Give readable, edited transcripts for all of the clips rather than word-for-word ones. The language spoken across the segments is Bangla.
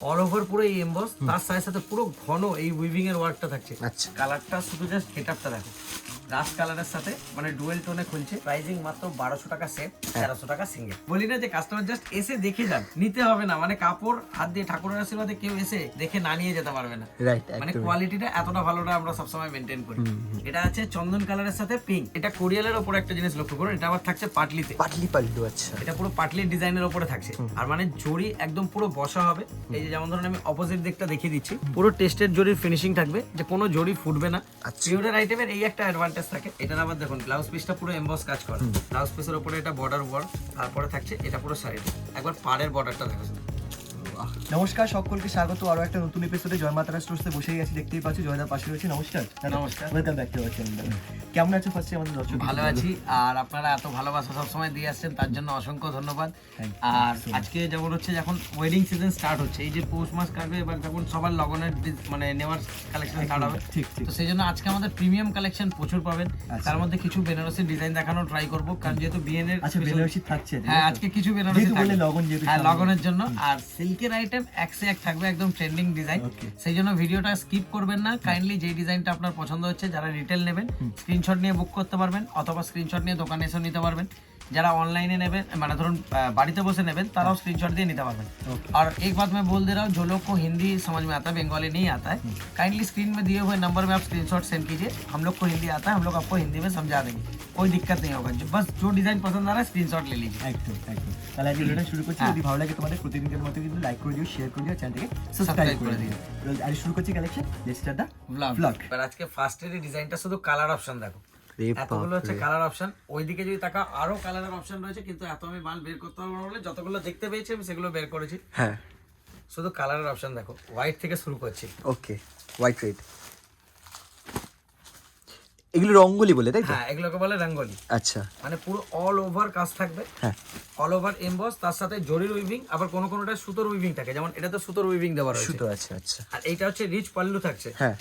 অল ওভার পুরো এই এমবস, তার সাথে সাথে পুরো ঘন এই উইভিং এর ওয়ার্কটা থাকছে। আচ্ছা। কালারটা শুধু জাস্ট গেটআপটা দেখো, রাস্ট কালারের সাথে মানে ডুয়েল টোনে খুলছে। প্রাইসিং মাত্র 1200 টাকা সেট, 1300 টাকা সিঙ্গেল। বলি না যে কাস্টমার জাস্ট এসে দেখে যান, নিতে হবে না। মানে কাপড় হাত দিয়ে ঠাকুরের আশীর্বাদে কেউ এসে দেখে না নিয়ে যেতে পারবে না। রাইট, মানে কোয়ালিটিটা এতটা ভালোটা আমরা সবসময় মেনটেন করি। এটা আছে চন্দন কালারের সাথে পিঙ্ক। এটা কোরিয়ালের উপরে একটা জিনিস লক্ষ্য করুন, এটা আবার থাকছে পাটলিতে, পাটলি পাল্লু। আচ্ছা, এটা পুরো পাটলির ডিজাইনের উপরে থাকছে। আর মানে জড়ি একদম পুরো বসা হবে। এই যে যেমন ধরুন আমি অপোজিট দিকটা দেখিয়ে দিচ্ছি, পুরো টেস্টেড জড়ির ফিনিশিং থাকবে, যে কোনো জড়ি ফুটবে না। পিওরের আইটেমের এই একটা অ্যাডভান্টেজ থাকে। এটার আবার দেখুন ব্লাউজ পিসটা পুরো এমবস কাজ করে। ব্লাউজ পিসের উপরে এটা বর্ডার ওয়ার্ক, তারপরে থাকছে এটা পুরো শাড়িটা। একবার পাড়ের বর্ডারটা দেখো। নমস্কার, সকলকে স্বাগত আরো একটা নতুন এপিসোডে। জয় মাতারা স্টোরসে বসেই আছি, দেখতেই পাচ্ছি জয়দার পাশে রয়েছে। নমস্কার। নমস্কার। Welcome back to our channel. কেমন আছো ফার্স্টে আমাদের দর্শক? ভালো আছি, আর আপনারা এত ভালোবাসা সবসময় দিয়ে আসছেন, তার জন্য অসংখ্য ধন্যবাদ। আর আজকে যেমন হচ্ছে যখন ওয়েডিং সিজন স্টার্ট হচ্ছে, এই যে পৌষ মাস কাটবে, এবার যখন সবার লগনের মানে নেওয়ার কালেকশন স্টার্ট হবে, ঠিক ঠিক। তো সেই জন্য আজকে আমাদের প্রিমিয়াম কালেকশন প্রচুর পাবেন। তার মধ্যে কিছু বেনারসি ডিজাইন দেখানো ট্রাই করব, কারণ যেহেতু বিএন এর আচ্ছা, বেনারসি থাকছে। হ্যাঁ, আজকে কিছু বেনারসি যেহেতু বলে থাকবে। লগন, যেহেতু হ্যাঁ, লগনের জন্য। আর সিল্কের আইটেম এক সে এক থাকবে, একদম ট্রেন্ডিং ডিজাইন। সেই জন্য ভিডিওটা স্কিপ করবেন না। কাইন্ডলি যেই ডিজাইনটা আপনার পছন্দ হচ্ছে, যারা রিটেল নেবেন স্ক্রিনশট নিয়ে বুক করতে পারবেন, অথবা স্ক্রিনশট নিয়ে দোকানে এসে নিতে পারবেন। যারা ऑनलाइन नेবেন, মানে ধরুন বাড়িতে বসে নেবেন, তারাও স্ক্রিনশট দিয়ে নিতে পারবেন। और एक बात मैं बोल दे रहा हूँ, जो लोग को हिंदी समझ में आता है, बंगाली नहीं आता है, काइंडली स्क्रीन में दिए हुए नंबर में आप स्क्रीनशॉट सेंड कीजिए। हम लोग को हिंदी आता है, हम लोग आपको हिंदी में समझा देंगे, कोई दिक्कत नहीं होगा। बस जो डिजाइन पसंद आ रहा है स्क्रीनशॉट ले लीजिए। একদম একদম। তাহলে আজকে ভিডিওটা শুরু করছি। যদি ভালো লাগে তোমাদের প্রতিদিনের মতো কিন্তু লাইক করে দিও, শেয়ার করে দিও, চ্যানেলটাকে সাবস্ক্রাইব করে দিও। আর শুরু করছি collection. Let's start the blog. এবার আজকে ফার্স্টের ডিজাইনটা শুধু কালার অপশন দেখো, এতগুলো হচ্ছে কালার অপশন। ওইদিকে যদি তাকা আরো কালারের অপশন রয়েছে, কিন্তু এত আমি মাল বের করতে পারবো না বলে যতগুলো দেখতে পেয়েছি আমি সেগুলো বের করেছি। হ্যাঁ, শুধু কালারের অপশন দেখো। হোয়াইট থেকে শুরু করছি। ওকে, হোয়াইট রেড। এগুলো রঙ্গোলি বলে, তাই তো? হ্যাঁ, এগুলোকে বলে রঙ্গোলি। আচ্ছা, মানে পুরো অল ওভার কাজ থাকবে। হ্যাঁ, অল ওভার এমবস, তার সাথে জরির উইভিং, আবার কোন কোনটা সুতোর উইভিং থাকে, যেমন এটা তো সুতোর উইভিং দেওয়া রয়েছে। সুতো আছে। আচ্ছা, আর এইটা হচ্ছে রিচ পাল্লু থাকছে। হ্যাঁ,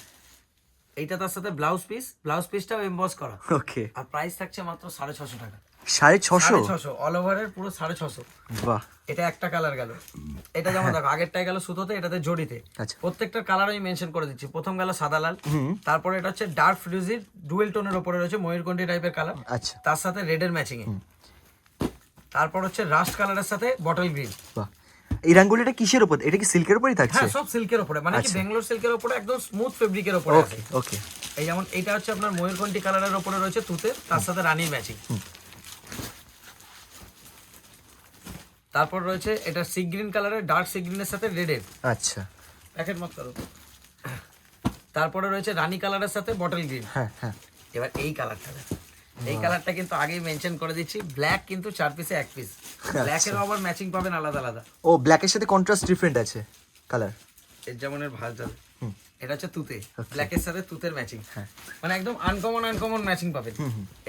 এইটা তার সাথে ব্লাউজ পিসটাও এমবস করা। ওকে। আর প্রাইস থাকছে মাত্র 650 টাকা। 650? 650 অল ওভারের পুরো 650। বাহ, এটা একটা কালার গেল। এটা যেমন দেখো, আগেরটাই গেল সুতোতে, এটাতে জড়িতে। আচ্ছা, প্রত্যেকটা কালার আমি মেনশন করে দিচ্ছি। প্রথম গেল সাদা লাল, তারপরে এটা হচ্ছে ডার্ক ফিরোজি ডুয়েল টোনের উপরে রয়েছে, ময়ূরকণ্ঠী টাইপের কালার, আচ্ছা, তার সাথে রেডের ম্যাচিং এ। তারপর হচ্ছে রাস্ট কালারের সাথে বটল গ্রিন। বাহ। এই রঙ্গোলিটা কিসের উপর? এটা কি সিল্কের উপরই থাকছে? হ্যাঁ, সব সিল্কের উপরে, মানে কি বেঙ্গলোর সিল্কের উপরে, একদম স্মুথ ফেব্রিকের উপরে আছে। ওকে ওকে। এই যেমন এটা হচ্ছে আপনার ময়ূরকণ্ঠী কালারের উপরে রয়েছে তুতে, তার সাথে রানীর ম্যাচিং। তারপর রয়েছে এটা সি গ্রিন কালারের, ডার্ক সি গ্রিনের সাথে রেডের। আচ্ছা, প্যাকেট মত করো। তারপরে রয়েছে রানী কালারের সাথে বটল গ্রিন। হ্যাঁ হ্যাঁ। এবার এই কালারটা দেখো। এই কালারটা কিন্তু আগেই মেনশন করে দিচ্ছি, ব্ল্যাক কিন্তু 4 পিসে 1 পিস। ব্ল্যাকের আবার ম্যাচিং পাবেন আলাদা আলাদা। ও, ব্ল্যাকের সাথে কন্ট্রাস্ট ডিফারেন্ট আছে কালার। এর যেমন এর ভাঁজ যাবে, এটা হচ্ছে তুতে, ব্ল্যাকের সাথে তুতের ম্যাচিং। মানে একদম আনকমন ম্যাচিং পাবেন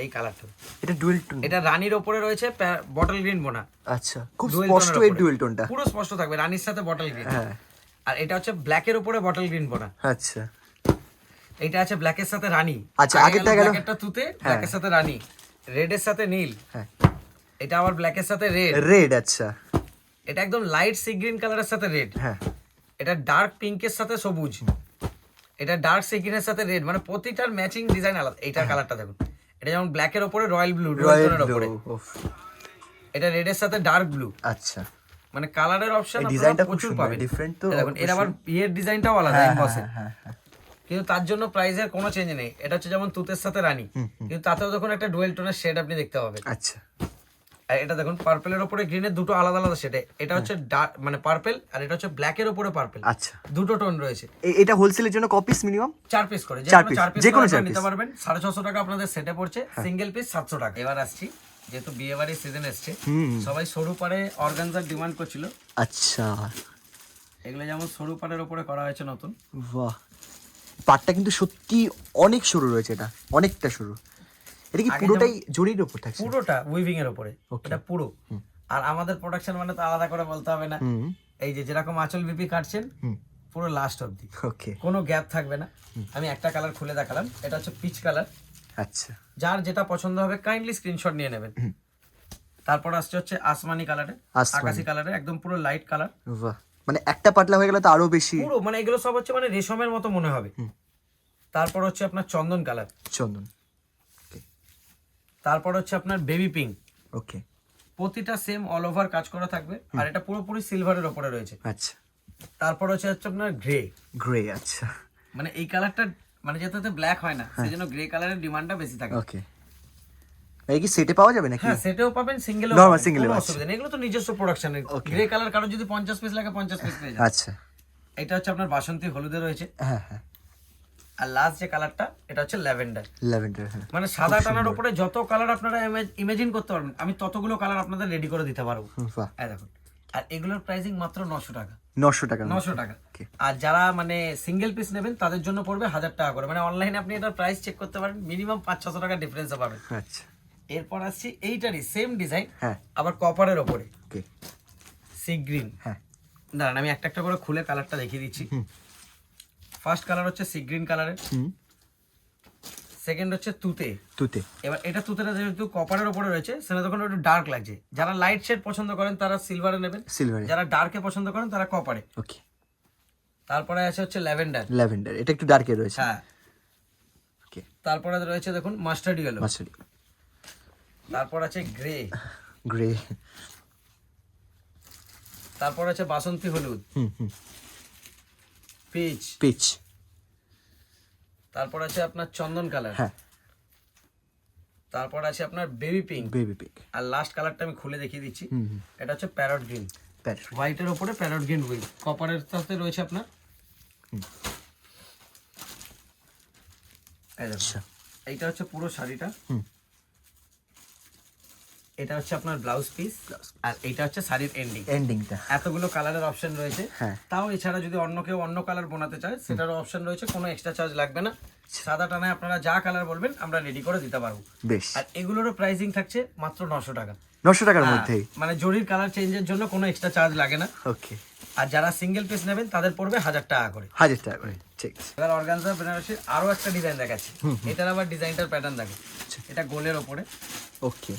এই কালারটা। এটা ডুয়েল টোন। এটা রানীর উপরে রয়েছে বটল গ্রিন বোনা। আচ্ছা, খুব স্পষ্ট এই ডুয়েল টোনটা, পুরো স্পষ্ট থাকবে রানীর সাথে বটল গ্রিন। হ্যাঁ। আর এটা হচ্ছে ব্ল্যাকের উপরে বটল গ্রিন বোনা। আচ্ছা, এটা আছে ব্ল্যাকের সাথে রানী। আচ্ছা, আগেরটা গেল ব্ল্যাকেরটা তুতে, ব্ল্যাকের সাথে রানী, রেডের সাথে নীল। হ্যাঁ, এটা আবার ব্ল্যাকের সাথে রেড। রেড। আচ্ছা, এটা একদম লাইট সি গ্রিন কালারের সাথে রেড। হ্যাঁ, এটা ডার্ক পিঙ্কের সাথে সবুজ। এটা ডার্ক সি গ্রিনের সাথে রেড, মানে প্রতিটার ম্যাচিং ডিজাইন আলাদা। এইটার কালারটা দেখুন, এটা যেমন ব্ল্যাকের উপরে রয়্যাল ব্লু, রয়্যাল উপরে। এটা রেডের সাথে ডার্ক ব্লু। আচ্ছা, মানে কালারের অপশন ডিজাইনটা প্রচুর পাবেন। ডিফারেন্ট তো দেখুন, এর আবার বিয়ের ডিজাইনটাও আলাদা এমবসে। হ্যাঁ হ্যাঁ। কিন্তু তার জন্য প্রাইসের কোনো চেঞ্জ নেই। এটা হচ্ছে যেমন তুতের সাথে রানী, কিন্তু তাতেও দেখুন একটা ডুয়েল টোনের শেড আপনি দেখতে পাবেন। আচ্ছা, আর এটা দেখুন পার্পেলের উপরে গ্রিনের, দুটো আলাদা আলাদা শেডে। এটা হচ্ছে মানে পার্পেল, আর এটা হচ্ছে ব্ল্যাকের উপরে পার্পেল। আচ্ছা, দুটো টোন রয়েছে। এটা হোলসেলের জন্য কপিস মিনিমাম 4 পিস করে, যে 4 কোনো পিস, 4 পিস যে কোনো করে 4 নিতে পিস। পারবেন। 650 টাকা আপনাদের সেটে পড়ছে, সিঙ্গেল পিস 700 টাকা। এবার আসছি, যেহেতু বিয়ে বাড়ির সিজন এসছে, সবাই সরু পাড়ে অর্গানজার ডিমান্ড করছিল। আচ্ছা, এগুলো যেমন সরু পাড়ের উপরে করা হয়েছে নতুন। বাহ, পাটটা কিন্তু সত্যি অনেক সরু রয়েছে, এটা অনেকটা সরু। এটা কি পুরোটাই জরির উপর থাকছে? পুরোটা উইভিং এর উপরে, এটা পুরো। আর আমাদের প্রোডাকশন মানে তো আলাদা করে বলতে হবে না। এই যে যেরকম আঁচল বিপি কাটছেন, পুরো লাস্ট অবধি, ওকে, কোনো গ্যাপ থাকবে না। আমি একটা কালার খুলে দেখালাম, এটা হচ্ছে পিচ কালার। আচ্ছা, যার যেটা পছন্দ হবে কাইন্ডলি স্ক্রিনশট নিয়ে নেবেন। তারপর আসছে হচ্ছে আসমানি কালারে, আকাশি কালারে, একদম পুরো লাইট কালার। বাহ, মানে একটা পাতলা হয়ে গেলে তো আরো বেশি। পুরো মানে এগুলো সব হচ্ছে মানে রেশমের মতো মনে হবে। তারপর হচ্ছে আপনার চন্দন কালার, চন্দন। তারপর হচ্ছে আপনার বেবি পিঙ্ক। ওকে, প্রতিটা সেম অল ওভার কাজ করা থাকবে, আর এটা পুরোপুরি সিলভারের উপরে রয়েছে। আচ্ছা, তারপর হচ্ছে আপনার গ্রে। গ্রে, আচ্ছা মানে এই কালারটা মানে যেহেতু ব্ল্যাক হয় না, সেজন্য গ্রে কালারের ডিমান্ডটা বেশি থাকে। ওকে। এই কি সেটে পাওয়া যাবে নাকি? হ্যাঁ, সেটাও পাবেন, সিঙ্গেলও Normal পাবেন, single-এও কোনো আছে। অসুবিধা নেই। এগুলো তো নিজস্ব প্রোডাকশনের। গ্রে কালার কারো যদি 50 পিস লাগে 50 পিস পেয়ে যাবে। আচ্ছা, এটা হচ্ছে আপনার বাসন্তী হলুদে রয়েছে। হ্যাঁ হ্যাঁ, আর লাস্ট যে কালারটা এটা হচ্ছে ল্যাভেন্ডার। ল্যাভেন্ডার, হ্যাঁ। মানে সাদা টানার উপরে যত কালার আপনারা ইমাজিন করতে পারবেন, আমি ততগুলো কালার আপনাদের রেডি করে দিতে পারবো। বাহ, এই দেখুন। আর এগুলোর প্রাইসিং মাত্র 900 টাকা। 900 টাকা। 900 টাকা। আর যারা মানে সিঙ্গেল পিস নেবেন তাদের জন্য পড়বে 1000 টাকা করে। মানে অনলাইনে আপনি এটার প্রাইস চেক করতে পারেন, মিনিমাম 500-600 টাকা ডিফারেন্স পাবেন। আচ্ছা, এরপর আসছি এইটারই সেম ডিজাইন, হ্যাঁ, আবার কপারের ওপরে ওকে, সি গ্রিন। হ্যাঁ, দাঁড়ান আমি একটা একটা করে খুলে কালারটা দেখিয়ে দিচ্ছি। ফার্স্ট কালার হচ্ছে সি গ্রিন কালারের, সেকেন্ড হচ্ছে তুতে। তুতে, এবার এটা তুতেটা যেহেতু কপারের উপরে রয়েছে, সেটা তখন একটু ডার্ক লাগছে। যারা লাইট শেড পছন্দ করেন তারা সিলভারে নেবেন, সিলভারে, যারা ডার্কে পছন্দ করেন তারা কপারে। ওকে। তারপরে আছে হচ্ছে ল্যাভেন্ডার। ল্যাভেন্ডার, এটা একটু ডার্কে রয়েছে। হ্যাঁ, ওকে, তারপরে রয়েছে দেখুন মাস্টার্ড ইয়েলো। মাস্টার্ড, তারপর আছে গ্রে। গ্রে, তারপর আছে বাসন্তী হলুদ, পিচ। পিচ, তারপর আছে আপনার চন্দন কালার। হ্যাঁ, তারপর আছে আপনার বেবি পিঙ্ক। বেবি পিঙ্ক, আর লাস্ট কালারটা আমি খুলে দেখিয়ে দিচ্ছি। এটা হচ্ছে প্যারট গ্রিন। হোয়াইটের উপরে প্যারট গ্রিন উইথ কপারের সাথে রয়েছে আপনার। আচ্ছা, এইটা হচ্ছে পুরো শাড়িটা। এটা হচ্ছে আপনার ব্লাউজ পিস, আর এইটা হচ্ছে শাড়ির এন্ডিং। এন্ডিংটা, এতগুলো কালারের অপশন রয়েছে। হ্যাঁ। তাও এছাড়া যদি অন্য কেউ অন্য কালার বানাতে চায় সেটারও অপশন রয়েছে, কোনো এক্সট্রা চার্জ লাগবে না। সাদা টানায় আপনারা যা কালার বলবেন আমরা রেডি করে দিতে পারবো। বেশ। আর এগুলোরও প্রাইসিং থাকছে মাত্র 900 টাকা। 900 টাকার হ্যাঁ, মধ্যেই, মানে জরির কালার চেঞ্জের জন্য কোনো এক্সট্রা চার্জ লাগে না। ওকে। আর যারা সিঙ্গেল পিস নেবেন তাদের পড়বে 1000 টাকা করে। 1000 টাকা করে, ঠিক আছে। এবার অর্গানজা বেনারসির আরো একটা ডিজাইন দেখাচ্ছি। এটার আবার ডিজাইনটার প্যাটার্ন দেখো, এটা গোলের ওপরে। ওকে,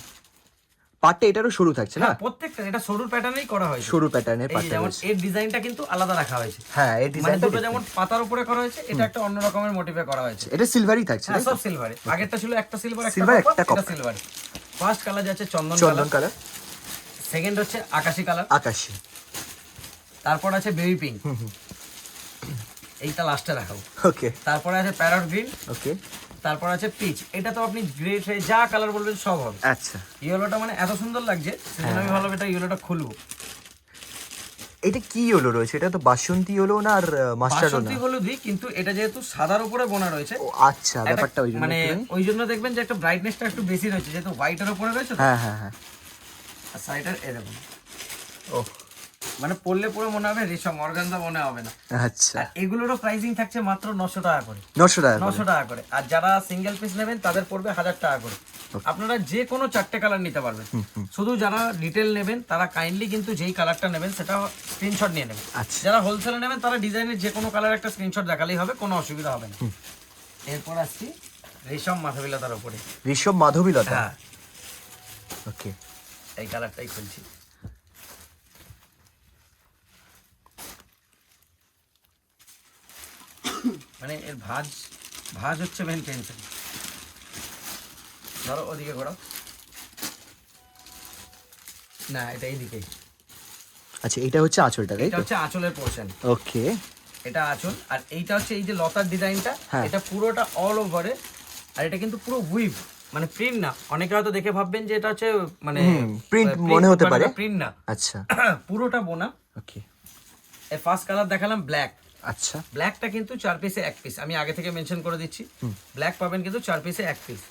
পাটটা এটারও সরু থাকছে না? হ্যাঁ, প্রত্যেকটা এটা সরুর প্যাটার্নেই করা হয়েছে। সরু প্যাটার্নের এই পাটটা যেমন রয়েছে। এর ডিজাইনটা কিন্তু আলাদা রাখা হয়েছে। হ্যাঁ, এই মানে ডিজাইনটা দুটো যেমন পাতার উপরে করা হয়েছে, এটা একটা অন্য রকমের মোটিভে করা হয়েছে। এটা সিলভারই থাকছে, হ্যাঁ, তাই তো? সব সিলভারে। আগেরটা ছিল একটা সিলভার Silver, একটা একটা copper। সিলভার। ফার্স্ট কালার যাচ্ছে চন্দন চন্দন কালার, কালার, সেকেন্ড হচ্ছে আকাশী কালার, আকাশী, তারপর আছে বেবি পিঙ্ক, এইটা লাস্টে রাখাবো। ওকে, তারপরে আছে প্যারট গ্রিন, ওকে, তারপর আছে পিচ। এটা তো আপনি গ্রে যা কালার বলবেন সব হবে। আচ্ছা। ইয়েলোটা মানে এত সুন্দর লাগছে, সেজন্য আমি ভাবলাম এটা ইয়েলোটা খুলবো। এটা কি হলো রয়েছে? এটা তো বাসন্তী হলো না, আর মাস্টার্ড বাসন্তী না? হলুদই, কিন্তু এটা যেহেতু সাদার উপরে বোনা রয়েছে, ও আচ্ছা, ব্যাপারটা ওই জন্য মানে একটুখানি। ওই জন্য দেখবেন যে একটা ব্রাইটনেসটা একটু বেশি রয়েছে, যেহেতু হোয়াইটের উপরে রয়েছে তো। হ্যাঁ হ্যাঁ হ্যাঁ, আর সাইডের এরকম ও মানে পরলে পুরো মনে হবে রেশম, অর্গানজা মনে হবে না। আচ্ছা, আর এগুলোরও প্রাইসিং থাকছে মাত্র 900 টাকা করে। 900 টাকা করে। 900 টাকা করে। আর যারা সিঙ্গেল পিস নেবেন তাদের পড়বে 1000 টাকা করে। আপনারা যে কোনো 4টে কালার নিতে পারবেন। শুধু যারা রিটেল নেবেন তারা কাইন্ডলি কিন্তু যেই কালারটা নেবেন সেটা স্ক্রিনশট নিয়ে নেবেন। আচ্ছা, যারা হোলসেলে নেবেন তারা ডিজাইনের যে কোনো কালার একটা স্ক্রিনশট দেখালেই হবে, কোনো অসুবিধা হবে না। এরপর আসছি রেশম মাধবীলতার উপরে। ঋষভ মাধবীলতা, হ্যাঁ, ওকে, এই কালারটাই খুলছি। মানে এর ভাঁজ হচ্ছে মেন টেনশন। ধরো ওদিকে ঘোরাও, না এটা এইদিকে। আচ্ছা, এটা হচ্ছে আঁচলটা, তাই এটা তো? হচ্ছে আঁচলের পোর্শন, ওকে, এটা আঁচল। আর এইটা হচ্ছে এই যে লতার ডিজাইনটা, হ্যাঁ। এটা পুরোটা অল ওভারে। আর এটা কিন্তু পুরো উইভ, মানে প্রিন্ট না। অনেকে হয়তো দেখে ভাববেন যে এটা হচ্ছে মানে print মনে হতে পারে। প্রিন্ট না, আচ্ছা, পুরোটা বোনা। ওকে, এর ফার্স্ট কালার দেখালাম ব্ল্যাক। আচ্ছা, ব্ল্যাকটা কিন্তু 4 পিসে 1 পিস, আমি আগে থেকে মেনশন করে দিচ্ছি। ব্ল্যাক পাবেন কিন্তু 4 পিসে 1 পিস।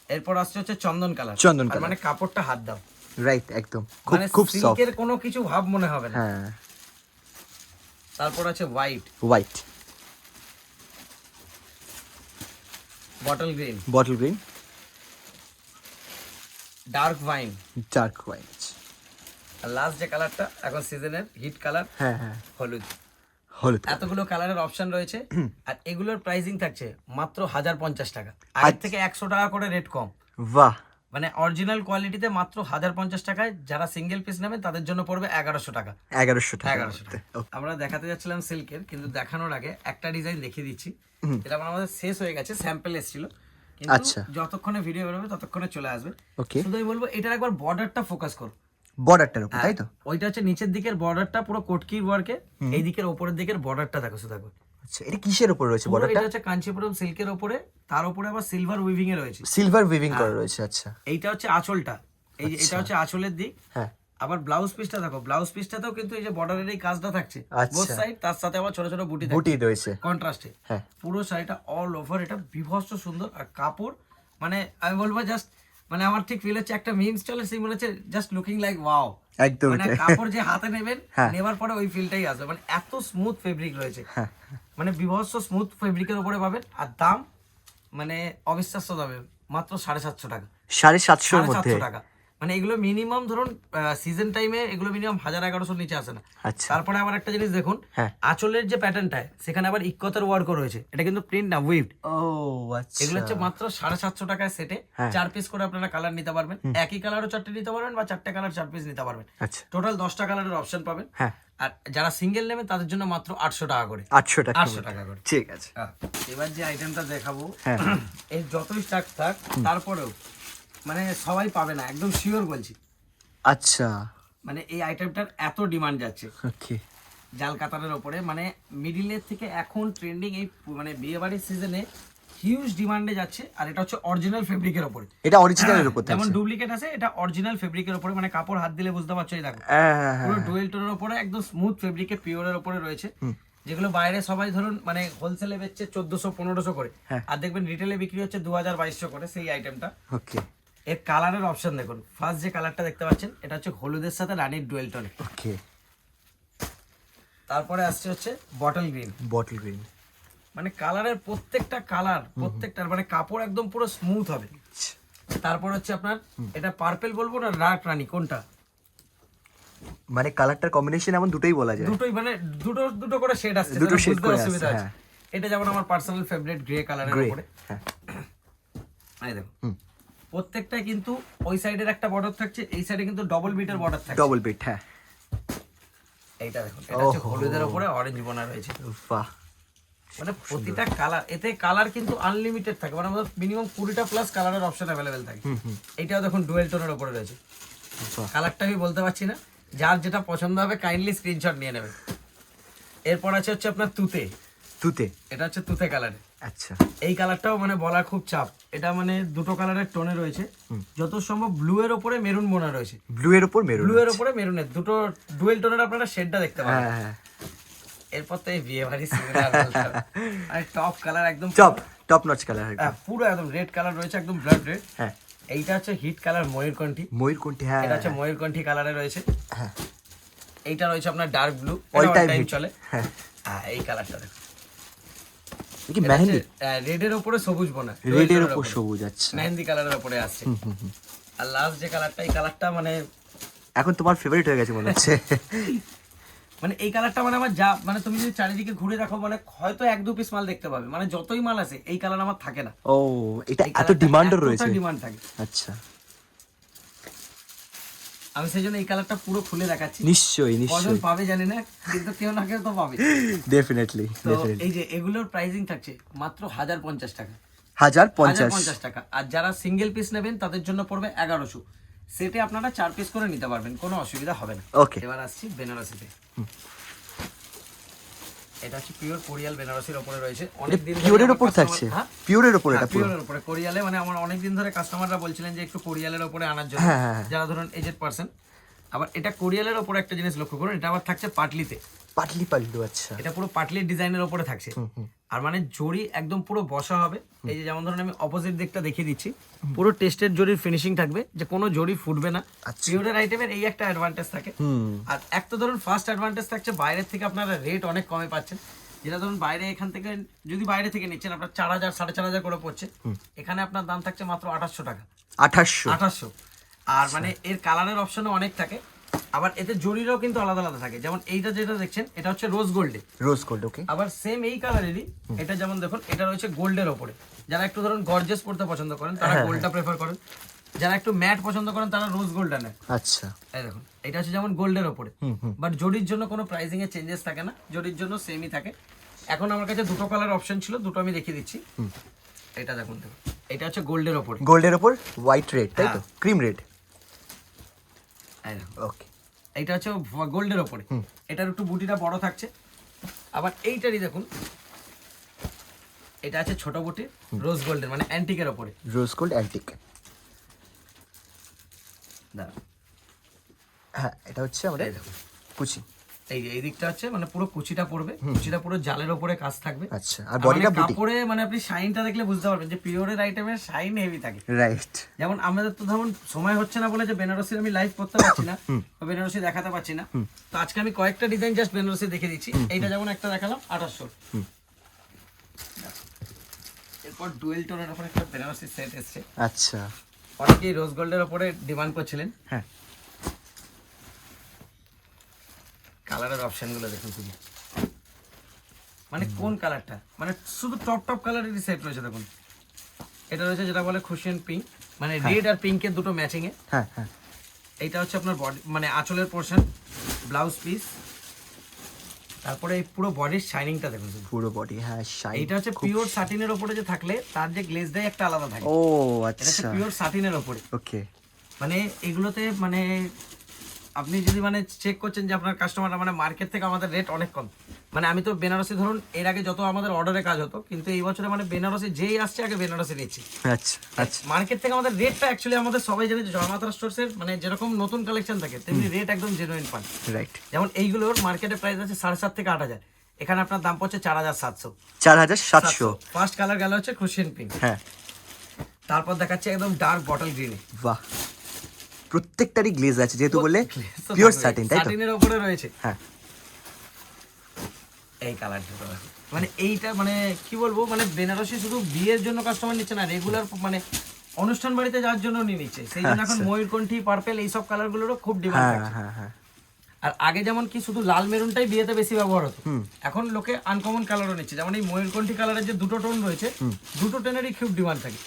এরপর আসছে হচ্ছে চন্দন কালার। চন্দন আর কালার। মানে কাপড়টা হাত দাও, রাইট, একদম খুব মানে খুব সফট, সিল্কের কোনো কিছু ভাব মনে হবে না। হ্যাঁ। তারপর আছে white, white, bottle green, bottle green, dark wine, dark white, আর লাস্ট যে কালারটা এখন সিজনের হিট কালার, হ্যাঁ হ্যাঁ, হলুদ। হলুদ। এতগুলো কালারের অপশন রয়েছে। আর এগুলোর প্রাইসিং থাকছে মাত্র 1050 টাকা। আগের থেকে 100 টাকা করে রেট কম। বাহ, মানে অরিজিনাল কোয়ালিটিতে মাত্র 1050 টাকায়, যারা সিঙ্গেল পিস নেবেন তাদের জন্য পড়বে 1100 টাকা। 1100 টাকা 1100 টাকা। আমরা দেখাতে যাচ্ছিলাম সিল্কের, কিন্তু দেখানোর আগে একটা ডিজাইন দেখিয়ে দিচ্ছি। এটা আমাদের শেষ হয়ে গেছে, স্যাম্পল এসেছিল, কিন্তু আচ্ছা। যতক্ষণে ভিডিও বেরোবে ততক্ষণে চলে আসবে। ওকে, শুধু আমি বলবো এটার একবার বর্ডারটা ফোকাস করো, বর্ডারটার উপর, তাই তো? ওইটা হচ্ছে নিচের দিকের বর্ডারটা পুরো কোটকির ওয়ার্কে, এই দিকের উপরের দিকের বর্ডারটা দেখো শুধু দেখো। আচ্ছা, এটা কিসের উপর রয়েছে পুরো বর্ডারটা? এটা হচ্ছে কাঞ্চিপুরম সিল্কের উপরে, তার উপরে আবার সিলভার উইভিং এ রয়েছে। সিলভার উইভিং করা রয়েছে, আচ্ছা। এইটা হচ্ছে আঁচলটা, এই যে এটা হচ্ছে আঁচলের দিক। হ্যাঁ, আবার ব্লাউজ পিসটা দেখো, ব্লাউজ পিসটাতেও কিন্তু এই যে বর্ডারের এই কাজটা থাকছে আচ্ছা। বোথ সাইড, তার সাথে আবার ছোট ছোট বুটি বুটি রয়েছে, কন্ট্রাস্টে। হ্যাঁ। পুরো শাড়িটা অল ওভার এটা বিভৎস সুন্দর, আর কাপড় মানে আমি বলবো জাস্ট, মানে আমার ঠিক ফিল হচ্ছে একটা মিমস চলে, সেই মনে হচ্ছে জাস্ট লুকিং লাইক ওয়াও। একদম মানে কাপড় যে হাতে নেবেন, হ্যাঁ। নেবার পরে ওই ফিলটাই আসবে, মানে এত স্মুথ ফেব্রিক রয়েছে, হ্যাঁ। মানে বিভৎস স্মুথ ফেব্রিকের উপরে পাবেন। আর দাম মানে অবিশ্বাস্য দামে, মাত্র 750 টাকা। 750 মধ্যে? 750 টাকা, মানে এগুলো মিনিমাম ধরুন সিজন টাইমে এগুলো মিনিমাম 1000-1100 নিচে আসে না। আচ্ছা। তারপরে আবার একটা জিনিস দেখুন, হ্যাঁ। আঁচলের যে প্যাটার্নটা সেখানে আবার ইক্কতের ওয়ার্কও রয়েছে, এটা কিন্তু প্রিন্ট না, উইভড। ও আচ্ছা, এগুলো হচ্ছে মাত্র 750 টাকায় সেটে হ্যাঁ। 4 পিস করে আপনারা কালার নিতে পারবেন, একই কালারও 4টে নিতে পারবেন বা 4টে কালার 4 পিস নিতে পারবেন। আচ্ছা, টোটাল 10টা কালারের অপশন পাবেন। হ্যাঁ। আর যারা সিঙ্গেল নেবেন তাদের জন্য মাত্র 800 টাকা করে। 800 টাকা 800 টাকা করে। ঠিক আছে। এবার যে আইটেমটা দেখাবো, হ্যাঁ। এর যতই স্টাক থাক তারপরেও মানে সবাই পাবে না, একদম শিওর বলছি। আচ্ছা, মানে এই আইটেমটার এত ডিমান্ড যাচ্ছে ওকে। জাল কাতারের ওপরে, মানে মিডিলের থেকে এখন ট্রেন্ডিং এই মানে বিয়ে বাড়ির সিজনে হিউজ ডিমান্ডে যাচ্ছে। আর এটা হচ্ছে অরিজিনাল ফেব্রিকের ওপরে, এটা অরিজিনালের উপর যেমন থাকছে? ডুপ্লিকেট আছে, এটা অরিজিনাল ফেব্রিকের ওপরে, মানে কাপড় হাত দিলে বুঝতে পারছো, এই দেখো হ্যাঁ, হ্যাঁ, হ্যাঁ। পুরো ডুয়েল টোনের ওপরে একদম স্মুথ ফেব্রিকে পিওরের ওপরে রয়েছে, যেগুলো বাইরে সবাই ধরুন মানে হোলসেলে বেচছে 1400-1500 করে, হ্যাঁ। আর দেখবেন রিটেলে বিক্রি হচ্ছে 2000-2200 করে সেই আইটেমটা। ওকে, এর কালারের অপশন দেখুন, ফার্স্ট যে কালারটা দেখতে পাচ্ছেন এটা হচ্ছে হলুদের সাথে রানীর ডুয়েল টোনে। ওকে। তারপরে আসছে হচ্ছে বটল গ্রিন, বটল গ্রিন। মানে কালারের প্রত্যেকটা কালার প্রত্যেকটার মানে কাপড় একদম পুরো স্মুথ হবে। তারপর হচ্ছে আপনার এটা পার্পল বলবো না ডার্ক রানী, কোনটা? মানে কালারটার কম্বিনেশন এমন দুটোই বলা যায়? দুটোই, মানে দুটো দুটো করে শেড আসছে, দুটো সেটা shade বুঝতে করে অসুবিধা আসছে, আছে। এটা যেমন আমার পার্সোনাল ফেভারিট গ্রে কালারের গ্রে, উপরে, হ্যাঁ। এই দেখো প্রত্যেকটা কিন্তু ওই সাইডের একটা বর্ডার থাকছে, এই সাইডে কিন্তু ডবল বিটের বর্ডার থাকছে। ডবল বিট, হ্যাঁ। এইটা দেখুন, এটা হচ্ছে হলুদের উপরে অরেঞ্জ বোনা রয়েছে। বাহ, মানে প্রতিটা কালার, এতে কালার কিন্তু আনলিমিটেড থাকে, মানে আমাদের মিনিমাম 20টা প্লাস কালারের অপশন অ্যাভেলেবেল থাকে। এইটাও দেখুন ডুয়েল টোনের উপরে রয়েছে, বাহ। কালারটা আমি বলতে পারছি না, যার যেটা পছন্দ হবে কাইন্ডলি স্ক্রিনশট নিয়ে নেবেন। এরপর আছে হচ্ছে আপনার তুতে, তুতে, এটা হচ্ছে তুতে কালারে। আচ্ছা। এই কালারটাও মানে বলা খুব চাপ, এটা মানে দুটো কালারের টোনে রয়েছে, যত সম্ভব ব্লু এর উপরে মেরুন বোনা রয়েছে, ব্লু এর উপর মেরুন, ব্লু এর উপরে মেরুনের দুটো ডুয়েল টোনের আপনারা শেডটা দেখতে পাবেন। হ্যাঁ, হ্যাঁ। এরপর তো এই বিয়ে বাড়ির সিমিলার আর টপ কালার একদম টপ নচ কালার, পুরো একদম রেড কালার রয়েছে, একদম ব্লাড রেড। হ্যাঁ। এইটা হচ্ছে হিট কালার ময়ূরকণ্ঠী, ময়ূরকণ্ঠী, হ্যাঁ। এটা হচ্ছে ময়ূরকণ্ঠী কালারে রয়েছে। হ্যাঁ। এইটা রয়েছে আপনার dark blue, all time time hit চলে। হ্যাঁ। এই কালারটা দেখো, কি মেহেন্দি? রেড এর উপরে সবুজ বোনা, রেড এর উপর সবুজ, আচ্ছা। মেহেন্দি কালারের উপরে আসছে। আর লাস্ট যে কালারটা, এই কালারটা মানে এখন তোমার ফেভারিট হয়ে গেছে মনে হচ্ছে। মানে এই কালারটা মানে আমার যা, মানে তুমি যদি চারিদিকে ঘুরে দেখো মানে হয়তো 1-2 পিস মাল দেখতে পাবে, মানে যতই মাল আসে এই কালার আমার থাকে না। ও, এটা এত ডিমান্ডও রয়েছে? ডিমান্ড থাকে, আচ্ছা। আমি সেই জন্য এই কালারটা পুরো খুলে দেখাচ্ছি। নিশ্চয়ই, কজন নিশ্চয়ই, পাবে জানি না, কিন্তু কেউ না কেউ তো পাবে। ডেফিনেটলি, তো ডেফিনেটলি। এই যে এগুলোর প্রাইসিং থাকছে মাত্র 1050 টাকা। 1050 টাকা। আর যারা সিঙ্গেল পিস নেবেন তাদের জন্য পড়বে 1100। সেটে আপনারা 4 পিস করে নিতে পারবেন, কোনো অসুবিধা হবে না। ওকে। এবার আসছি বেনারসিতে। এটা হচ্ছে পিওর কোরিয়াল বেনারসির উপরে রয়েছে, অনেক দিন পিওরের উপর থাকছে? পিওরের উপর? এটা পুরো পিওরের উপরে কোরিয়ালে, মানে আমার অনেক দিন ধরে কাস্টমাররা বলছিলেন যে একটু কোরিয়ালের উপরে আনার জন্য, হ্যাঁ, হ্যাঁ। যারা ধরুন এজেড পারসন। আবার এটা কোরিয়ালের উপরে একটা জিনিস লক্ষ্য করুন, এটা আবার থাকছে পাটলিতে, পাটলি পাল্লু, আচ্ছা। এটা পুরো পাটলির ডিজাইনের উপরে থাকছে। আর মানে জড়ি একদম পুরো বসা হবে, এই যে যেমন ধরুন আমি অপোজিট দিকটা দেখিয়ে দিচ্ছি, পুরো টেস্টেড জড়ির ফিনিশিং থাকবে, যে কোনো জড়ি ফুটবে না। পিওরের আইটেমের এই একটা অ্যাডভান্টেজ থাকে। আর একটা ধরুন ফার্স্ট অ্যাডভান্টেজ থাকছে, বাইরের থেকে আপনারা রেট অনেক কমে পাচ্ছেন। যেটা ধরুন বাইরে এখান থেকে যদি বাইরে থেকে নিচ্ছেন আপনার 4000 4500 করে পড়ছে, এখানে আপনার দাম থাকছে মাত্র 2800 টাকা। 2800। আর মানে এর কালারের অপশনও অনেক থাকে, আবার এতে জরিরও কিন্তু আলাদা আলাদা থাকে। যেমন এইটা যেটা দেখছেন এটা হচ্ছে রোজ গোল্ডে, রোজ গোল্ড, ওকে। আবার সেম এই কালারেরই এটা যেমন দেখুন এটা রয়েছে গোল্ডের ওপরে। যারা একটু ধরুন গর্জিয়াস পড়তে পছন্দ করেন তারা গোল্ডটা প্রেফার করেন। যারা একটু ম্যাট পছন্দ করেন তারা রোজ গোল্ডটা নেয়। আচ্ছা এই দেখুন এটা হচ্ছে যেমন গোল্ডের ওপরে, হুম হুম বাট জরির জন্য কোনো প্রাইসিং এ চেঞ্জেস থাকে না, জরির জন্য সেমই থাকে। এখন আমার কাছে দুটো কালার অপশন ছিল, দুটো আমি দেখিয়ে দিচ্ছি। এটা দেখুন, এটা হচ্ছে গোল্ডের ওপরে, গোল্ডের ওপর হোয়াইট রেড, তাই তো? হ্যাঁ। Cream red. এই দেখুন, ওকে, এইটা হচ্ছে গোল্ডের ওপরে, এটার একটু বুটিটা বড় থাকছে। আবার এইটারই দেখুন, এটা আছে ছোট বুটি রোজ গোল্ডের, মানে অ্যান্টিকের ওপরে। Rose gold antique. দাঁড়া, হ্যাঁ, এটা হচ্ছে আমাদের এই দেখুন, কুচি। এই যে এই দিকটা হচ্ছে মানে পুরো কুচিটা পড়বে, কুচিটা পুরো জালের ওপরে কাজ থাকবে। আচ্ছা, আর বডিটা বুটি। কাপড়ে মানে আপনি শাইনটা দেখলে বুঝতে পারবেন যে পিওরের আইটেমের শাইন হেভি থাকে। রাইট। যেমন আমাদের তো ধরুন সময় হচ্ছে না বলে যে বেনারসির আমি লাইভ করতে পারছি না বা বেনারসি দেখাতে পারছি না, তো আজকে আমি কয়েকটা ডিজাইন জাস্ট বেনারসি দেখে দিচ্ছি। এইটা যেমন একটা দেখালাম 2800, এরপর ডুয়েল টোনের উপরে একটা বেনারসি সেট এসছে। আচ্ছা, অনেকেই রোজ গোল্ডের উপরে ডিমান্ড করছিলেন। হ্যাঁ, কালারের অপশন গুলো দেখুন শুধু, মানে কোন কালারটা, মানে শুধু টপ টপ কালারেরই সেট রয়েছে। দেখুন এটা রয়েছে যেটা বলে খুশিয়ান পিঙ্ক, মানে রেড আর পিঙ্কের দুটো ম্যাচিং এ। হ্যাঁ হ্যাঁ, এইটা হচ্ছে আপনার বডি মানে আঁচলের পোর্শন, ব্লাউজ পিস, তারপরে এই পুরো বডির শাইনিংটা দেখুন শুধু। পুরো বডি, হ্যাঁ, শাইন। এইটা হচ্ছে পিওর সাটিনের উপরে যে থাকলে তার যে গ্লেজ দেয় একটা আলাদা থাকে। ও এটা হচ্ছে আচ্ছা, পিওর সাটিনের উপরে। ওকে। মানে এগুলোতে মানে আপনি যদি মানে চেক করছেন যে আপনার কাস্টমাররা মানে মার্কেট থেকে আমাদের রেট অনেক কম। মানে আমি তো বেনারসি ধরুন এর আগে যত আমাদের অর্ডারে কাজ হতো, কিন্তু এই বছরে মানে বেনারসি যেই আসছে আগে বেনারসি নিচ্ছি। আচ্ছা আচ্ছা, মার্কেট থেকে আমাদের রেটটা অ্যাকচুয়ালি আমাদের সবাই জানে যে জয়মাত্রা স্টোরসের মানে যেরকম নতুন কালেকশন থাকে তেমনি রেট একদম জেনুইন পান। রাইট। যেমন এইগুলোর মার্কেটে প্রাইস আছে 7,500 থেকে 8,000, এখানে আপনার দাম পড়ছে 4,700। 4700। ফার্স্ট কালার গেল হচ্ছে ক্রুশিয়ান পিঙ্ক, হ্যাঁ, তারপর দেখাচ্ছে একদম ডার্ক বটল গ্রিনে। বাহ, প্রত্যেকটারই গ্লেজ আছে যেহেতু বলে পিওর সাটিন, তাই তো? সাটিনের উপরে রয়েছে। হ্যাঁ, এই কালারটা মানে এইটা মানে কি বলবো, মানে বেনারসি শুধু বিয়ের জন্য কাস্টমার নিচ্ছে না, রেগুলার মানে অনুষ্ঠান বাড়িতে যাওয়ার জন্য নিয়ে নিচ্ছে। সেই জন্য এখন আচ্ছা। ময়ূরকণ্ঠী, পার্পেল এইসব কালার গুলোরও খুব ডিমান্ড হ্যাঁ থাকে। হ্যাঁ হ্যাঁ, আর আগে যেমন কি শুধু লাল মেরুনটাই বিয়েতে বেশি ব্যবহার হতো, এখন লোকে আনকমন কালারও নিচ্ছে। যেমন এই ময়ূরকণ্ঠী কালারের যে দুটো টোন রয়েছে, দুটো টোনেরই খুব ডিমান্ড থাকে।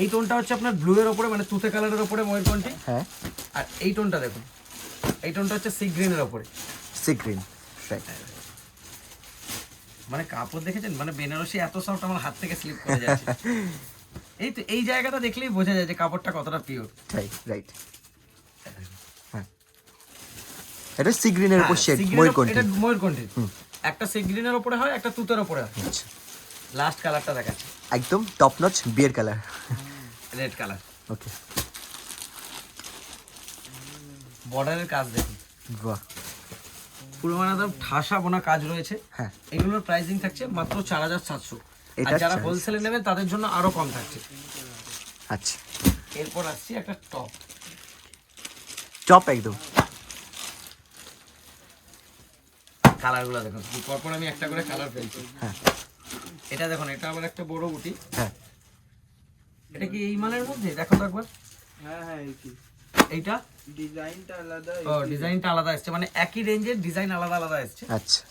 এই টোনটা হচ্ছে আপনার ব্লু এর উপরে মানে তুতে কালারের উপরে ময়ূরকণ্ঠী, হ্যাঁ, আর এই টোনটা দেখুন, এই টোনটা হচ্ছে সি গ্রিনের উপরে। Sea green, right. মানে কাপড় দেখেছেন, মানে বেনারসি এত সফট আমার হাত থেকে স্লিপ করে যাচ্ছে। এই তো এই জায়গাটা দেখলেই বোঝা যায় যে কাপড়টা কতটা পিওর। রাইট রাইট, হ্যাঁ। এটা সি গ্রিনের উপর শেড, ময়ূরকণ্ঠী। এটা ময়ূরকণ্ঠী, একটা সি গ্রিনের উপরে হয়, একটা তুতের উপরে হয়। আচ্ছা, লাস্ট কালারটা দেখাচ্ছি, একদম top notch beer colour. Red colour. Okay, বর্ডারের কাজ দেখুন, বাহ, পুরো মানে একদম ঠাসা বোনা কাজ রয়েছে। হ্যাঁ। এগুলোর প্রাইসিং থাকছে মাত্র 4,700, আর এটা যারা 4,700 হোলসেলে নেবেন তাদের জন্য আরো কম থাকছে। আচ্ছা, এরপর আসছি একটা টপ, টপ একদম। কালারগুলো দেখুন পরপর আমি একটা করে কালার ফেলছি। হ্যাঁ এটা দেখুন, এটা আবার একটা বড় বুটি। হ্যাঁ, এটা কি এই মালের মধ্যে দেখো তো একবার। হ্যাঁ হ্যাঁ একই এইটা ডিজাইনটা আলাদা ও ডিজাইনটা আলাদা আসছে, মানে একই রেঞ্জের ডিজাইন আলাদা আলাদা আসছে। আচ্ছা,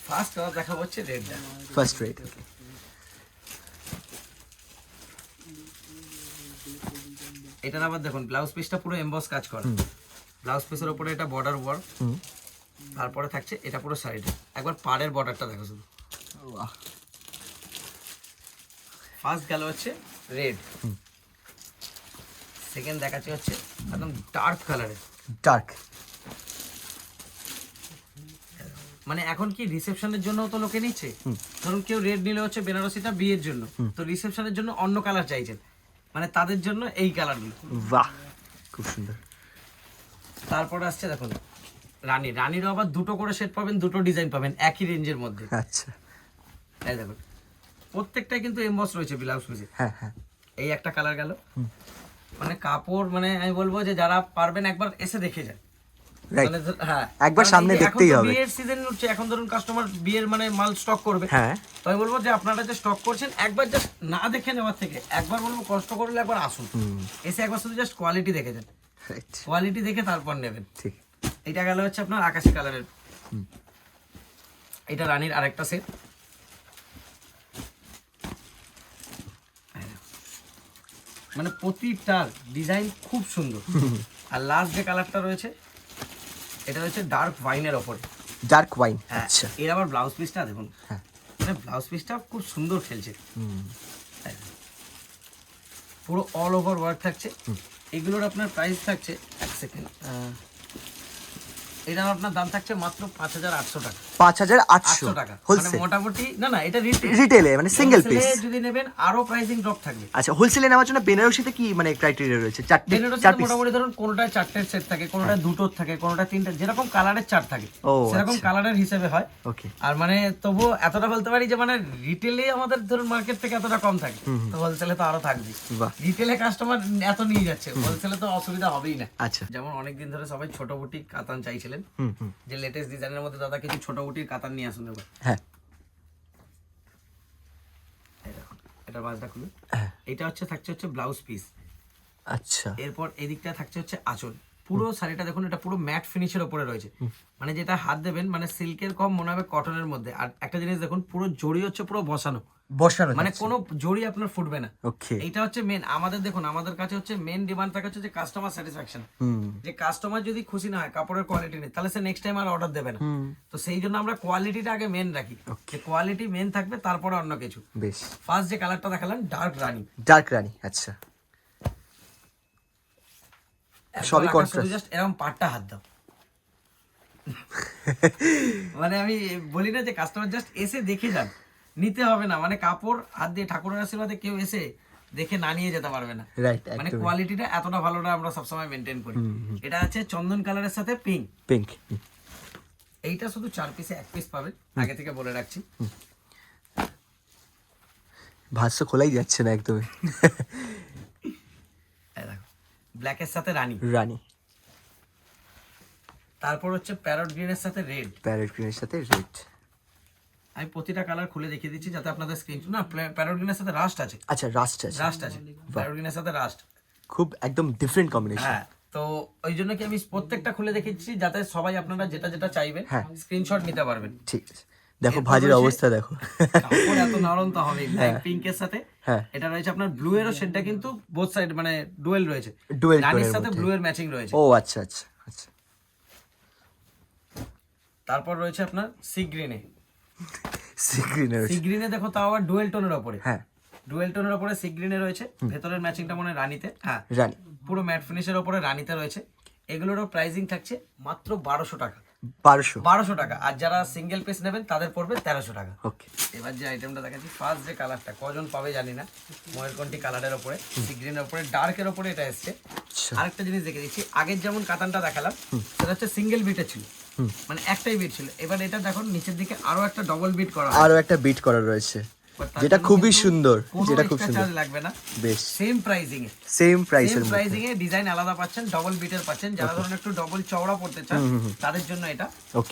ফার্স্ট কালার দেখা হচ্ছে রেডটা। First rate. ওকে, এটার আবার দেখুন ব্লাউজ পিসটা পুরো এমবস কাজ করা, ব্লাউজ পিসের উপরে এটা বর্ডার ওয়ার্ক, তারপরে থাকছে এটা পুরো সাইডে। একবার পাড়ের বর্ডারটা দেখো শুধু। বাহ, ফার্স্ট গেল হচ্ছে রেড, সেকেন্ড দেখাচ্ছে হচ্ছে একদম ডার্ক কালারের। ডার্ক। মানে এখন কি রিসেপশনের জন্য তো লোকে নিচ্ছে, ধরুন কেউ রেড নিলে হচ্ছে বেনারসিটা বিয়ের জন্য, তো রিসেপশনের জন্য অন্য কালার চাইছেন, মানে তাদের জন্য এই কালারগুলো। বাহ, খুব সুন্দর। তারপর আসছে দেখুন রানী, রানীরও আবার দুটো করে সেট পাবেন, দুটো ডিজাইন পাবেন একই রেঞ্জের মধ্যে। আচ্ছা, এই দেখুন প্রত্যেকটাই কিন্তু এমবস রয়েছে ব্লাউজ পিসে। হ্যাঁ হ্যাঁ, এই একটা কালার গেল, মানে কাপড় মানে আমি বলবো যে যারা পারবেন একবার এসে দেখে যান। রাইট। মানে হ্যাঁ, একবার কারণ সামনে এই যে এখন দেখতেই তো হবে। বিয়ের সিজন হচ্ছে, এখন ধরুন কাস্টমার বিয়ের মানে মাল স্টক করবে, হ্যাঁ, তো আমি বলবো যে আপনারা যে স্টক করছেন একবার জাস্ট না দেখে নেওয়ার থেকে একবার বলবো কষ্ট করলে একবার আসুন, এসে একবার শুধু জাস্ট কোয়ালিটি দেখে যান, রাইট, কোয়ালিটি দেখে তারপর নেবেন। ঠিক। এটা গেল হচ্ছে আপনার আকাশি কালারের, এটা রানীর আরেকটা সেট। মানে প্রতিটার ডিজাইন খুব সুন্দর। আর লাস্ট যে কালারটা রয়েছে এটা হচ্ছে ডার্ক ওয়াইনের ওপরে। ডার্ক ওয়াইন, হ্যাঁ, আচ্ছা। এর আবার ব্লাউজ পিসটা দেখুন, হ্যাঁ। মানে ব্লাউজ পিসটা খুব সুন্দর খেলছে, পুরো অল ওভার ওয়ার্ক থাকছে। এগুলোর আপনার প্রাইস থাকছে, এক সেকেন্ড, এটার আপনার দাম থাকছে মাত্র 5,800 টাকা। 5,800 টাকা, মানে হোলসেল। মোটামুটি না এটা রিটেলে মানে সিঙ্গেল পিস। যদি নেবেন আরো প্রাইসিং ড্রপ থাকবে। আচ্ছা, হোলসেলে নেওয়ার জন্য বেনারসিতে কি মানে ক্রাইটেরিয়া রয়েছে? চার বেনারসিতে পিস। মোটামুটি ধরুন কোনটায় 4টের সেট থাকে, কোনটায় 2টোর থাকে, কোনটায় 3টে, যেরকম কালারের চার্ট থাকে ও, সেরকম আচ্ছা। কালারের হিসেবে হয়। ওকে। আর মানে তবুও এতটা বলতে পারি যে মানে রিটেলে আমাদের ধরুন মার্কেট থেকে এতটা কম থাকে, তো হোলসেলে তো আরো থাকবে। বাহ। রিটেলে কাস্টমার এত নিয়ে যাচ্ছে, হোলসেলে তো অসুবিধা হবেই না। আচ্ছা। যেমন অনেকদিন ধরে সবাই ছোট বুটিক কাতান চাইছিলেন, হুম। যে লেটেস্ট ডিজাইনের মধ্যে দাদা কিছু ছোট বুটিক কাতান নিয়ে আসুন এবার। হ্যাঁ। এই দেখুন, এটা বাজটা খুলে, হ্যাঁ। এটা থাকছে ব্লাউজ পিস। আচ্ছা। এরপর এদিকটা থাকছে আঁচল। পুরো শাড়িটা দেখুন, এটা পুরো ম্যাট ফিনিশের উপরে রয়েছে, মানে যেটা হাত দেবেন মানে সিল্কের কম মনে হবে কটনের মধ্যে। আর একটা জিনিস দেখুন, পুরো জড়ি পুরো বসানো, মানে কোনো জড়ি আপনার ফুটবে না। ওকে। এইটা মেন আমাদের, দেখুন আমাদের কাছে মেন ডিমান্ড থাকে যে কাস্টমার স্যাটিসফ্যাকশন। যে কাস্টমার যদি খুশি না হয় কাপড়ের কোয়ালিটি নেই, তাহলে সে নেক্সট টাইম আর অর্ডার দেবে না। তো সেই জন্য আমরা কোয়ালিটিটা আগে মেন রাখি, যে কোয়ালিটি মেন থাকবে, তারপরে অন্য কিছু। বেশ। ফার্স্ট যে কালারটা দেখালাম ডার্ক রানী। ডার্ক রানী, আচ্ছা। সবই কন্ট্রাস্ট। জাস্ট এরকম পাটটা হাত দাও, মানে আমি বলি না যে কাস্টমার জাস্ট এসে দেখে যান, নিতে হবে না, মানে কাপড় হাত দিয়ে ঠাকুরের আশীর্বাদে কেউ এসে দেখে না নিয়ে যেতে পারবে না। রাইট, মানে কোয়ালিটিটা এতটা ভালোটা আমরা সবসময় মেনটেন করি। এটা আছে চন্দন কালারের সাথে পিঙ্ক। এইটা শুধু 4 পিসে 1 পিস পাবেন, আগে থেকে বলে রাখছি। ভাষ্য খোলাই যাচ্ছে না একদমই। ব্ল্যাকের সাথে রানী। তারপর প্যারট গ্রিনের সাথে রেড। প্যারট গ্রিনের সাথে রেড। আমি প্রতিটা কালার খুলে দেখিয়ে দিচ্ছি যাতে আপনাদের স্ক্রিন না। প্যারট গ্রিনের সাথে রাস্ট আছে। আচ্ছা, রাস্ট আছে। প্যারট গ্রিনের সাথে রাস্ট খুব একদম ডিফারেন্ট কম্বিনেশন। হ্যাঁ, তো ওই জন্য কি আমি প্রত্যেকটা খুলে দেখিয়েছি যাতে সবাই আপনারা যেটা চাইবেন স্ক্রিনশট নিতে পারবেন। ঠিক আছে। দেখো ভাজির অবস্থা দেখো, কাপড় এত নরম তো হবে। ব্ল্যাক পিঙ্কের সাথে এটা রয়েছে আপনার ব্লু এরও শেডটা কিন্তু বোথ সাইড মানে ডুয়েল রয়েছে, রানীর সাথে ব্লু এর ম্যাচিং রয়েছে। ও আচ্ছা। তারপর রয়েছে আপনার সি গ্রিনে। সি গ্রিনে দেখো তাও আবার ডুয়েল টোনের উপরে। হ্যাঁ, ডুয়েল টোনের উপরে সি গ্রিনে রয়েছে। ভেতরের ম্যাচিংটা মনে হয় রানীতে। হ্যাঁ, রানী পুরো ম্যাট ফিনিশের উপরে রানীতে রয়েছে। এগুলোরও প্রাইসিং থাকছে মাত্র 1200 টাকা। 1200 টাকা। আর যারা সিঙ্গেল পিস নেবেন তাদের পড়বে 1300 টাকা। ওকে। এবার যে আইটেমটা দেখাচ্ছি, ফার্স্ট যে কালারটা কজন পাবে জানি না, ময়ূরকণ্ঠী কালারের উপরে, সি গ্রিনের উপরে, ডার্কের উপরে এটা এসছে। আরেকটা জিনিস দেখে দিচ্ছি, আগের যেমন কাতানটা দেখালাম সেটা সিঙ্গেল বিটে ছিল, মানে একটাই বিট ছিল। এবার এটা দেখুন নিচের দিকে আরো একটা ডবল বিট করা, আরো একটা বিট করা রয়েছে, যেটা খুবই সুন্দর। চার্জ লাগবে না, বেশ সেম প্রাইসিং এ। সেম প্রাইসিং এ ডিজাইন আলাদা পাচ্ছেন, ডবল বিটের পাচ্ছেন। যারা ধরুন একটু ডবল চওড়া পড়তে চান তাদের জন্য এটা।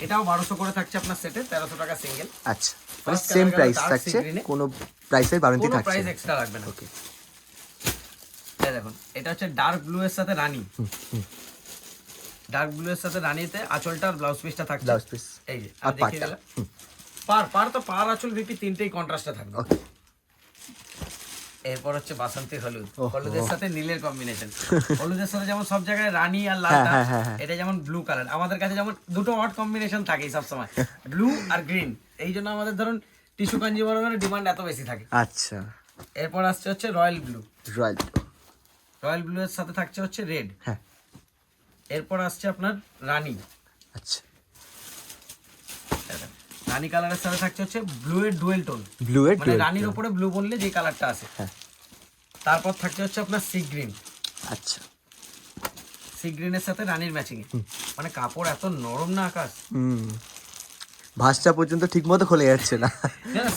এটাও 1200 করে থাকছে আপনার সেটে, 1300 টাকা সিঙ্গেল। আচ্ছা, মানে সেম প্রাইস থাকছে, কোনো প্রাইসের বাড়তি থাকছে না, প্রাইস এক্সট্রা লাগবে না। ওকে, এই দেখুন এটা ডার্ক ব্লু এর সাথে রানী। ডার্ক ব্লু এর সাথে রানীতে আঁচলটা আর ব্লাউজ পিসটা থাকছে। ব্লাউজ পিস এই যে আমি দেখিয়ে দিলাম। পার আঁচল ভিপি তিনটেই কন্ট্রাস্টে থাকবে। ওকে। এরপর বাসন্তী হলুদ। হলুদের সাথে নীলের কম্বিনেশন। হলুদের সাথে যেমন সব জায়গায় রানী আর লালটা, এটা যেমন ব্লু কালার। আমাদের কাছে যেমন দুটো অড কম্বিনেশন থাকে সব সময়, ব্লু আর গ্রিন। এই জন্য আমাদের ধরুন টিস্যু কাঞ্জিবরমের ডিমান্ড এত বেশি থাকে। আচ্ছা। এরপর আসছে রয়্যাল ব্লু। রয়্যাল ব্লু এর সাথে থাকছে রেড। হ্যাঁ। এরপর আসছে আপনার রানী। আচ্ছা। রানী কালারের সাথে থাকছে ব্লু এর ডুয়েল টোন। মানে রানীর উপরে ব্লু বললে যে কালারটা আসে। তারপর থাকছে আপনার সি গ্রিন। আচ্ছা। সি গ্রিনের সাথে রানীর ম্যাচিং এ, মানে কাপড় এত নরম না আকাশ, ভাঁজটা পর্যন্ত ঠিকমতো খুলে যাচ্ছে না,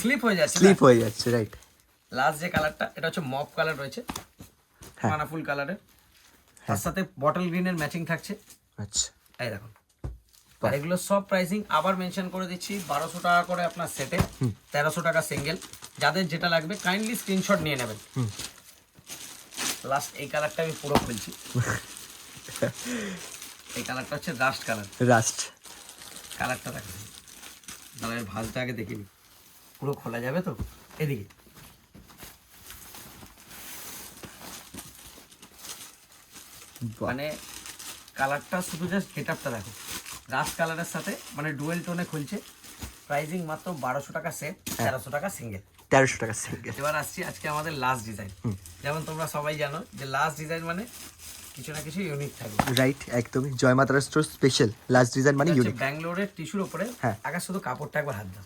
স্লিপ হয়ে যাচ্ছে। রাইট। লাস্ট যে কালারটা এটা মপ কালার রয়েছে, পানাফুল কালারের, তার সাথে বটল গ্রিনের ম্যাচিং থাকছে। আচ্ছা, এই দেখুন। আর এগুলো সব প্রাইসিং আবার মেনশন করে দিচ্ছি, 1200 টাকা করে আপনার সেটে, 1300 টাকা সিঙ্গেল। যাদের যেটা লাগবে কাইন্ডলি স্ক্রিনশট নিয়ে নেবেন। লাস্ট এই কালারটা আমি পুরো খুলছি। এই কালারটা রাস্ট কালার। কালারটা দেখেন, কালারের ভাঁজটা আগে দেখিনি, পুরো খোলা যাবে তো। এদিকে বাহ। মানে কালারটা শুধু জাস্ট গেটআপটা দেখো, রাস্ট কালারের সাথে মানে ডুয়েল টোনে খুলছে। প্রাইজিং মাত্র 1200 টাকা সেট, 1300 টাকা সিঙ্গেল। 1300 টাকা সিঙ্গেল। এবার আসছি আজকে আমাদের লাস্ট ডিজাইন। যেমন তোমরা সবাই জানো যে লাস্ট ডিজাইন মানে কিছু না কিছু ইউনিক থাকবে। রাইট, একদমই জয় মাতারা স্টোর স্পেশাল লাস্ট ডিজাইন মানে ইউনিক। ব্যাঙ্গালোরের টিস্যুর উপরে হ্যাঁ। আগে শুধু কাপড়টা একবার হাত দাও,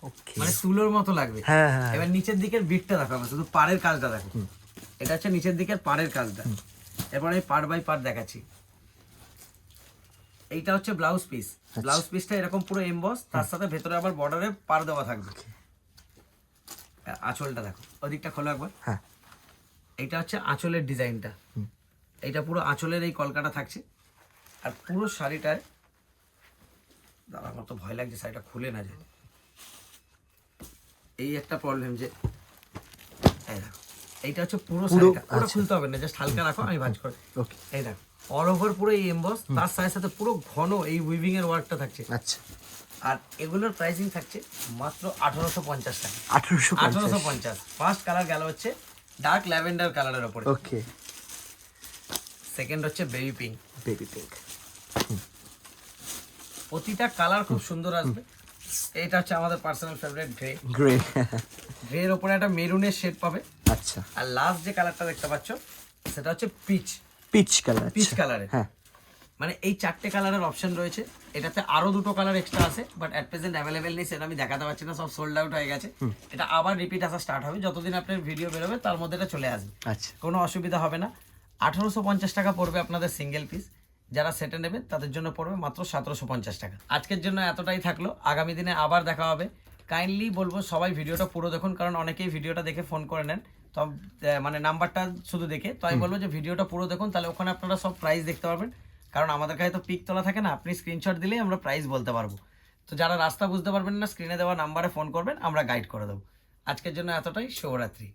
ওকে, মানে তুলোর মতো লাগবে। হ্যাঁ হ্যাঁ এবার নিচের দিকের বিটটা দেখো, আমরা শুধু পাড়ের কাজটা দেখো। এটা হচ্ছে নিচের দিকের পাড়ের কাজটা। এরপর আমি পার্ট বাই পার্ট দেখাচ্ছি। এইটা হচ্ছে ব্লাউজ পিস। ব্লাউজ পিসটা এরকম পুরো এমবস, তার সাথে ভেতরে আবার বর্ডারে পার দেওয়া থাকবে। আঁচলটা দেখো, ওদিকটা খোলো একবার। হ্যাঁ, এইটা হচ্ছে আঁচলের ডিজাইনটা। এইটা পুরো আঁচলের এই কলকাটা থাকছে। আর পুরো শাড়িটায় দাঁড়া, আমার তো ভয় লাগছে শাড়িটা খুলে না যায়। এই একটা প্রবলেম যে এই দেখো, এইটা হচ্ছে পুরো শাড়িটা, পুরো খুলতে হবে না, জাস্ট হালকা রাখো, আমি ভাঁজ করে। ওকে, এই দেখো অল ওভার পুরো এই এমবস, তার সাথে সাথে পুরো ঘন এই উইভিং এর ওয়ার্কটা থাকছে। আচ্ছা, আর এগুলোর প্রাইসিং থাকছে মাত্র 1850 টাকা। 1850। 1850। ফার্স্ট কালার গেল হচ্ছে ডার্ক ল্যাভেন্ডার কালারের উপরে। ওকে, সেকেন্ড হচ্ছে বেবি পিঙ্ক। Baby pink. প্রতিটা কালার খুব সুন্দর আসবে। এটা হচ্ছে আমাদের পার্সোনাল ফেভারিট গ্রে। গ্রে। গ্রের উপরে একটা মেরুনের শেড পাবে। আচ্ছা, আর লাস্ট যে কালারটা দেখতে পাচ্ছ সেটা হচ্ছে পিচ। Peach colour. পিচ কালারে, হ্যাঁ, মানে এই 4টে কালারের অপশন রয়েছে। এটাতে আরো 2টো কালার এক্সট্রা আছে, বাট অ্যাট প্রেজেন্ট অ্যাভেলেবেল নেই, সেটা আমি দেখাতে পারছি না, সব সোল্ড আউট হয়ে গেছে। এটা আবার রিপিট আসা স্টার্ট হবে, যতদিন আপনার ভিডিও বেরোবে তার মধ্যে এটা চলে আসবে, আচ্ছা, কোনো অসুবিধা হবে না। 1850 টাকা পড়বে আপনাদের সিঙ্গেল পিস। যারা সেটে নেবেন তাদের জন্য পড়বে মাত্র 1750 টাকা। আজকের জন্য এতটাই থাকলো, আগামী দিনে আবার দেখা হবে। কাইন্ডলি বলবো সবাই ভিডিওটা পুরো দেখুন, কারণ অনেকেই ভিডিওটা দেখে ফোন করে নেন, তো মানে নাম্বারটা শুধু দেখে। তো আমি বলবো যে ভিডিওটা পুরো দেখুন, তাহলে ওখানে আপনারা সব প্রাইস দেখতে পারবেন। কারণ আমাদের কাছে তো পিক তোলা থাকে না, আপনি স্ক্রিনশট দিলেই আমরা প্রাইস বলতে পারবো। তো যারা রাস্তা বুঝতে পারবেন না, স্ক্রিনে দেওয়া নাম্বারে ফোন করবেন, আমরা গাইড করে দেবো। আজকের জন্য এতটাই, শুভরাত্রি।